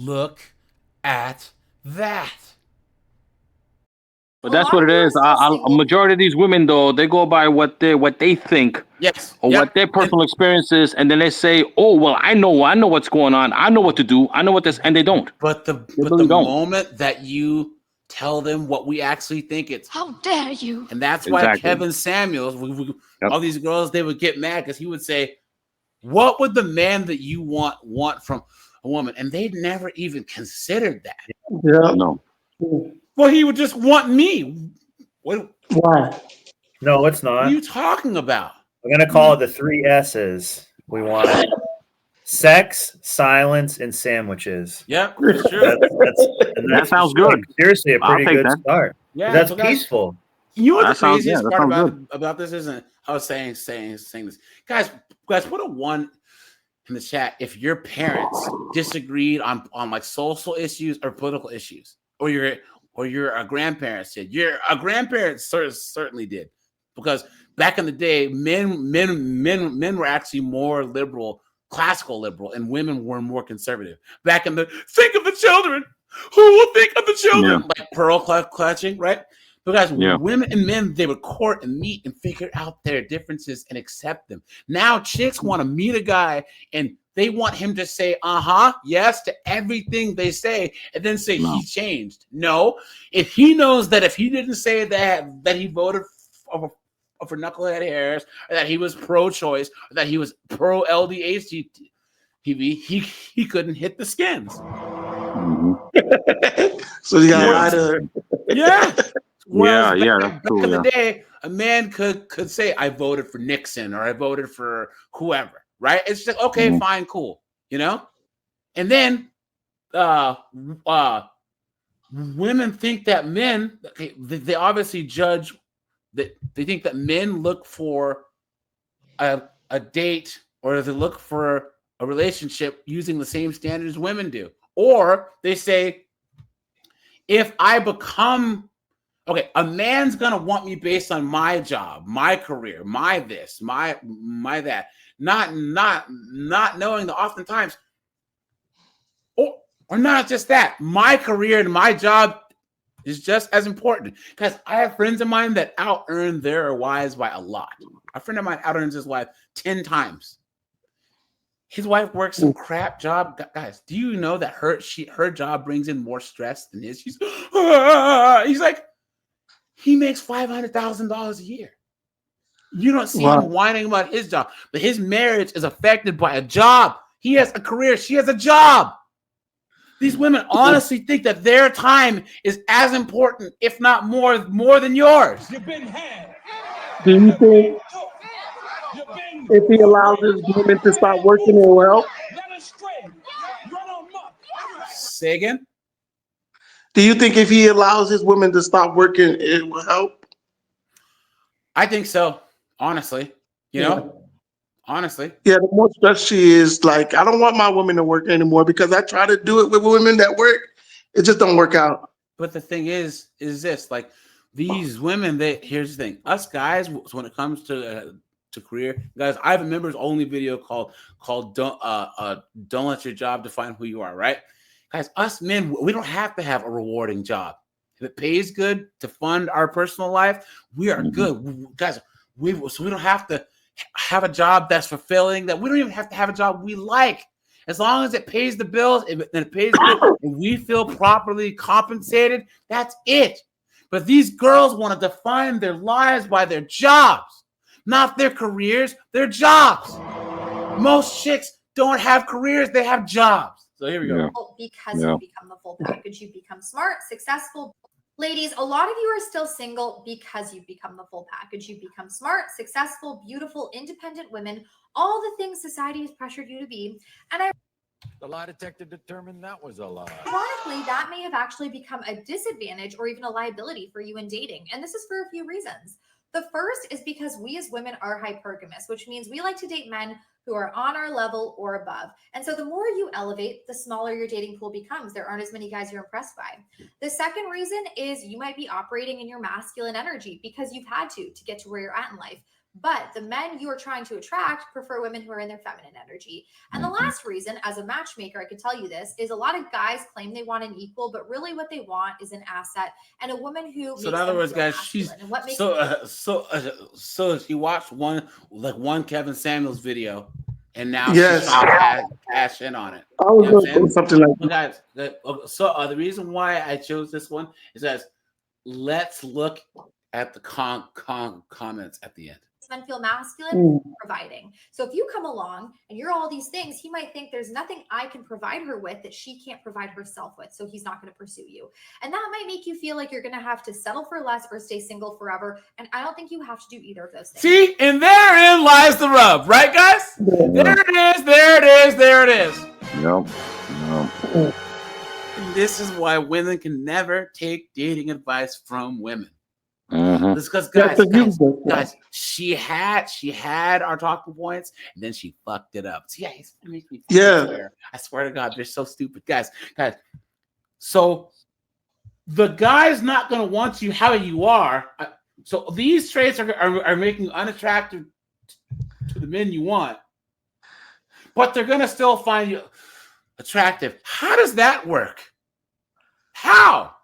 Look at that. But A that's lot what of it you are is. still A single. majority of these women, though, they go by what they think Yes. or Yep. what their personal experience is, and then they say, "Oh, well, I know what's going on. I know what to do. I know what this," and they don't. But They the really don't. moment that you tell them what we actually think, it's How dare you? and that's why Exactly. Kevin Samuels, Yep. all these girls, they would get mad because he would say, "What would the man that you want from a woman?" And they'd never even considered that. Yeah. No. Well, he would just want me. What Why? No, it's are not. you talking about? We're gonna call it the 3 S's. We want sex, silence, and sandwiches. Yep, it's true. That sounds good. Seriously, a I'll pretty take good that. start. Yeah, That's so guys, peaceful. you know what the That sounds craziest that part sounds good. about this isn't? I was saying this, guys. Put a one in the chat if your parents disagreed on like social issues or political issues, or your grandparents did. Your grandparents certainly did, because back in the day, men were actually more liberal, classical liberal, and women were more conservative. Back in the think of the children. Who will think of the children? Yeah. Like pearl clutching, right? Because Yeah. women and men, they would court and meet and figure out their differences and accept them. Now chicks want to meet a guy and they want him to say yes to everything they say, and then say No. he changed. No, if he knows that if he didn't say that he voted for knucklehead Harris, or that he was pro-choice, or that he was pro LDHTV, he couldn't hit the skins. Mhm. So you got to Yeah. lie to her. Yeah. Whereas Yeah, back, that's true, in the yeah. day, a man could say, "I voted for Nixon" or "I voted for whoever." Right? It's just okay, Mhm. fine, cool, And then, women think that men, they obviously judge that they think that men look for a date, or they look for a relationship using the same standards women do, or they say, if I become okay, a man's gonna want me based on my job, my career, my this, my that. Not knowing that oftentimes, or not just that, my career and my job is just as important. Because I have friends of mine that out earn their wives by a lot. A friend of mine out earns his wife 10 times. His wife works some crap job. Guys, do you know that her job brings in more stress than his? He's like, he makes $500,000 a year. You don't see him whining about his job, but his marriage is affected by a job. He has a career. She has a job. These women honestly think that their time is as important, if not more than yours. You've been had. Do you think if he allows his women to stop working, it will help? Let us stray. Run on muck. Say again? Do you think if he allows his women to stop working, it will help? I think so. Honestly, honestly. Yeah, the more stressed she is, like, I don't want my women to work anymore because I try to do it with women that work. It just don't work out. But the thing is this, like, these women, here's the thing. Us guys, when it comes to career, guys, I have a members only video called don't let your job define who you are, right? Guys, us men, we don't have to have a rewarding job. If it pays good to fund our personal life, we are good. Guys, so we don't have to have a job that's fulfilling, that we don't even have to have a job we like. As long as it pays the bills, and it pays good, and we feel properly compensated, that's it. But these girls want to define their lives by their jobs, not their careers, their jobs. Most chicks don't have careers, they have jobs. So here we go. Yeah. Because Yeah. you become the full package, you become smart, successful. Ladies, a lot of you are still single because you've become the full package. You become smart, successful, beautiful, independent women, all the things society has pressured you to be. And The lie detector determined that was a lie. ironically, that may have actually become a disadvantage or even a liability for you in dating. And this is for a few reasons. The first is because we as women are hypergamous, which means we like to date men who are on our level or above. And so the more you elevate, the smaller your dating pool becomes. There aren't as many guys you're impressed by. The second reason is you might be operating in your masculine energy because you've had to get to where you're at in life. But the men you are trying to attract prefer women who are in their feminine energy. And the last reason, as a matchmaker, I could tell you this, is a lot of guys claim they want an equal, but really what they want is an asset and a woman who So in makes other them words, feel guys, masculine. And what makes so she watched one Kevin Samuels video, and now Yes. she's trying to cash in on it. I was You know what going I'm to saying? something like Guys, the reason why I chose this one is that let's look at the comments at the end. men feel masculine, Mm. providing. So if you come along and you're all these things, he might think there's nothing I can provide her with that she can't provide herself with. So he's not going to pursue you. And that might make you feel like you're going to have to settle for less or stay single forever. And I don't think you have to do either of those things. See, and therein lies the rub, right, guys? There it is, there it is, there it is. Yep. And this is why women can never take dating advice from women. Mhm. It's because guys, she had our talking points, and then she fucked it up. See, it makes me swear. I swear to God, they're so stupid, guys. So the guy's not gonna want you how you are. So these traits are making you unattractive to the men you want, but they're gonna still find you attractive. How does that work? How?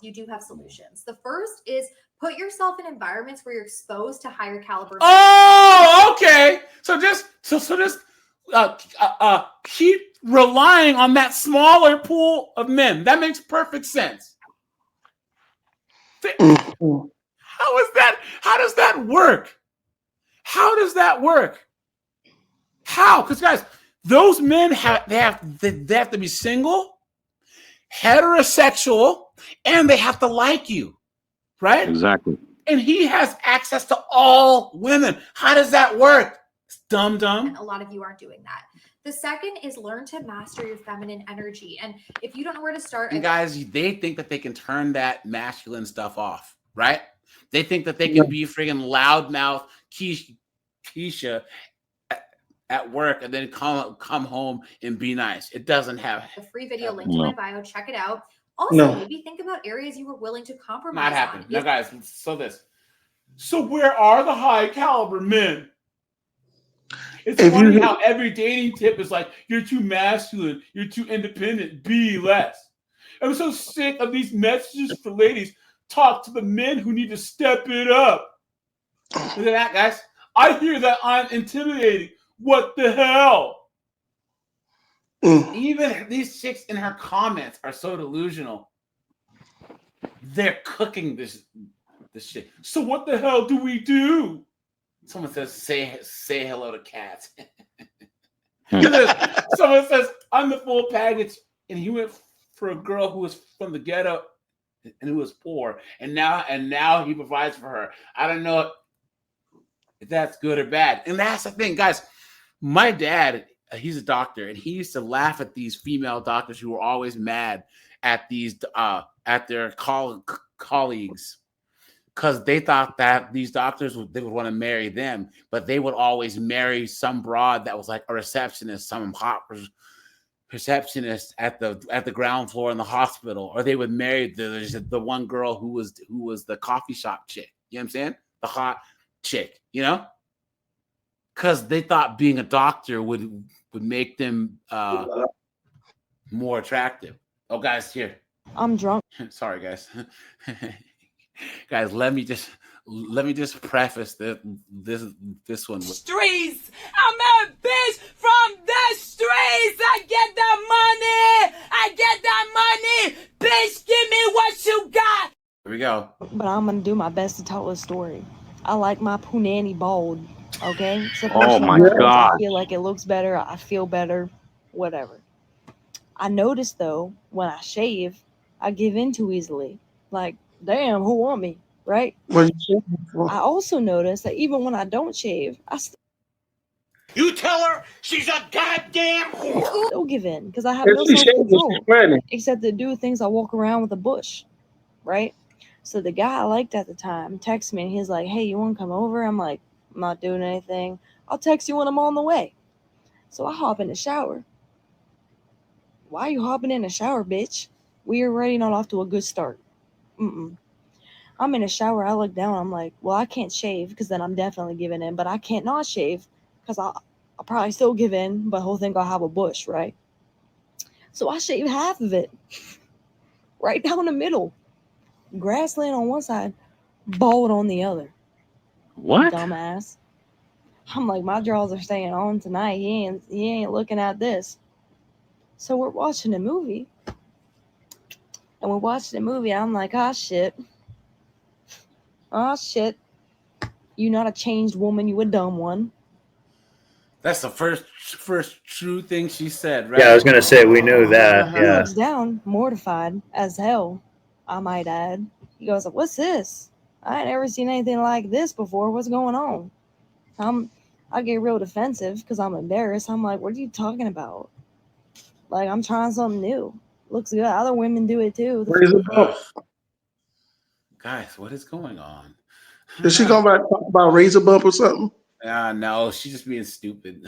You do have solutions. The first is put yourself in environments where you're exposed to higher caliber. Oh, okay. So just keep relying on that smaller pool of men. That makes perfect sense. How is that? How does that work? How does that work? How? Because guys, those men have to be single, heterosexual, and they have to like you, right? Exactly. And he has access to all women. How does that work? It's dumb. And a lot of you aren't doing that. The second is learn to master your feminine energy. And if you don't know where to start, and guys, they think that they can turn that masculine stuff off, right? They think that they can be friggin' loudmouth Keisha at work and then come home and be nice. It doesn't have a free video link in my bio. Check it out. Also, maybe think about areas you were willing to compromise. Not happening. No, guys. So where are the high caliber men? It's funny how every dating tip is like, you're too masculine, you're too independent, be less. I'm so sick of these messages for ladies. Talk to the men who need to step it up. Look at that, guys. I hear that I'm intimidating. What the hell? Even these chicks in her comments are so delusional. They're cooking this shit. So what the hell do we do? Someone says, say hello to cats. Someone says, I'm the full package. And he went for a girl who was from the ghetto and who was poor. And now he provides for her. I don't know if that's good or bad. And that's the thing, guys. My dad, he's a doctor, and he used to laugh at these female doctors who were always mad at these at their colleagues, because they thought that these doctors they would want to marry them, but they would always marry some broad that was like a receptionist, some hot receptionist at the ground floor in the hospital, or they would marry the one girl who was the coffee shop chick. You know what I'm saying? The hot chick, you know? Because they thought being a doctor would make them more attractive. Oh, guys, here. I'm drunk. Sorry, guys. Guys, let me just preface this one with Streets. I'm a bitch from the streets. I get the money. I get that money. Bitch, give me what you got. Here we go. But I'm gonna do my best to tell a story. I like my punani bald. Okay. So Oh my I God. feel like it looks better. I feel better. Whatever. I noticed though when I shave, I give in too easily. Like, damn, who want me? Right? I also noticed that even when I don't shave, I You tell her she's a goddamn whore. still give in because I have no self-control. Except to do things I walk around with a bush. Right? So the guy I liked at the time texted me and he's like, hey, you want to come over? I'm like, I'm not doing anything. I'll text you when I'm on the way. So I hop in the shower. Why are you hopping in the shower, bitch? We are already not off to a good start. I'm in a shower. I look down. I'm like, well, I can't shave because then I'm definitely giving in. But I can't not shave because I'll probably still give in. But whole thing I'll have a bush, right? So I shave half of it, right down the middle. Grassland on one side, bald on the other. What? Dumbass. I'm like, my draws are staying on tonight. He ain't looking at this. So we're watching a movie. And we're watching a movie. I'm like, ah, shit. Ah, shit. You not a changed woman. You a dumb one. That's the first true thing she said, right? Yeah, I was gonna say we knew that. He Yeah. looks down, mortified as hell, I might add. He goes, what's this? I ain't ever seen anything like this before. What's going on? I get real defensive because I'm embarrassed. I'm like, what are you talking about? Like, I'm trying something new. Looks good. Other women do it too. Razor bump. Guys, what is going on? Is she gonna talk about razor bump or something? No, she's just being stupid.